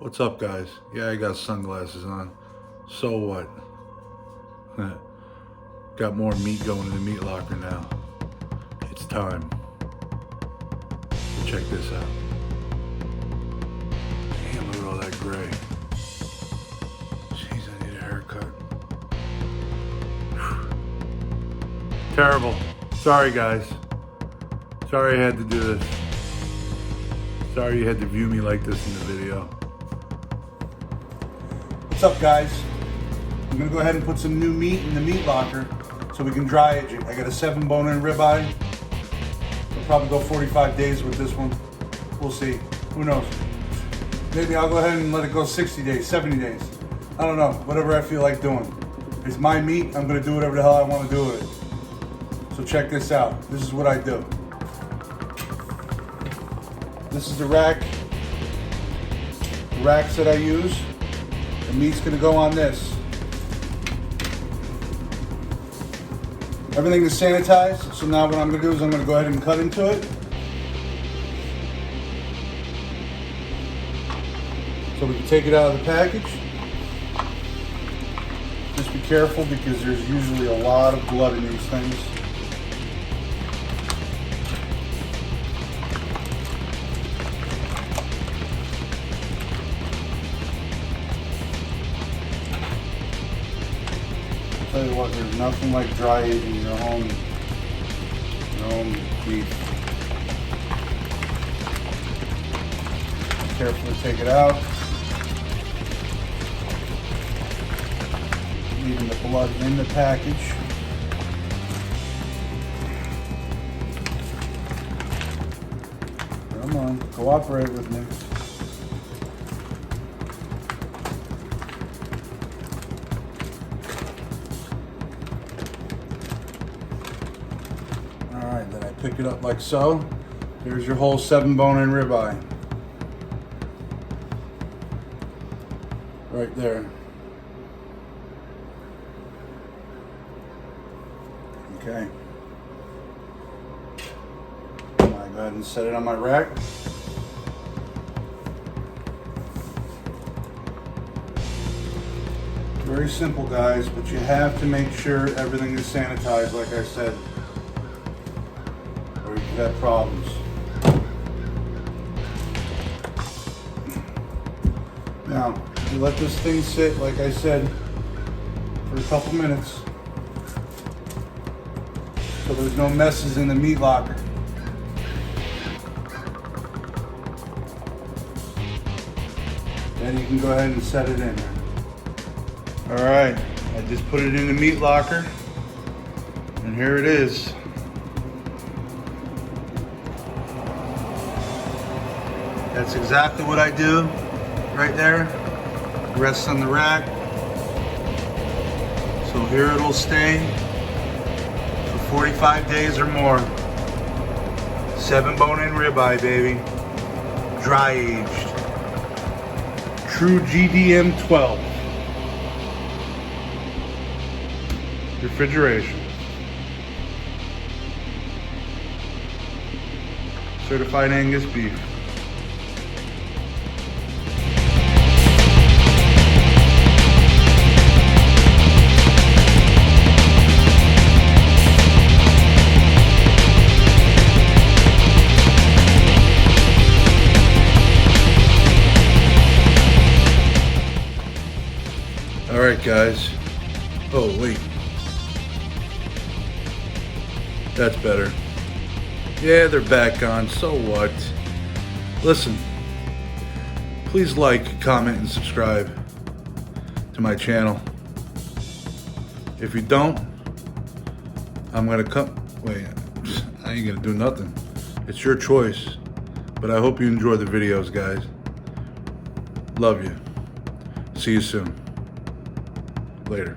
What's up, guys? Yeah, I got sunglasses on. So what? Got more meat going in the meat locker now. It's time. Check this out. Damn, look at all that gray. Jeez, I need a haircut. Terrible. Sorry, guys. Sorry I had to do this. Sorry you had to view me like this in the video. What's up, guys? I'm gonna go ahead and put some new meat in the meat locker so we can dry age it. I got a 7 bone-in ribeye. I'll probably go 45 days with this one. We'll see. Who knows? Maybe I'll go ahead and let it go 60 days, 70 days. I don't know. Whatever I feel like doing. It's my meat. I'm gonna do whatever the hell I want to do with it. So check this out. This is what I do. This is the racks that I use. The meat's gonna go on this. Everything is sanitized, so now what I'm gonna do is I'm gonna go ahead and cut into it. So we can take it out of the package. Just be careful because there's usually a lot of blood in these things. Tell you what, there's nothing like dry aging your own beef. Carefully take it out. Leaving the blood in the package. Come on, cooperate with me. Alright, then I pick it up like so. Here's your whole 7 bone-in ribeye. Right there. Okay. I go ahead and set it on my rack. Very simple, guys, but you have to make sure everything is sanitized, like I said, or you could have problems. Now, you let this thing sit, like I said, for a couple minutes, so there's no messes in the meat locker. Then you can go ahead and set it in. All right, I just put it in the meat locker, and here it is. That's exactly what I do right there. Rests on the rack. So here it'll stay for 45 days or more. 7 bone-in ribeye, baby. Dry aged. True GDM 12. Refrigeration. Certified Angus beef. All right, guys. Oh, wait. That's better. Yeah, they're back on. So what? Listen, please like, comment, and subscribe to my channel. If you don't, I'm gonna come. Wait, I ain't gonna do nothing. It's your choice. But I hope you enjoy the videos, guys. Love you. See you soon. Later.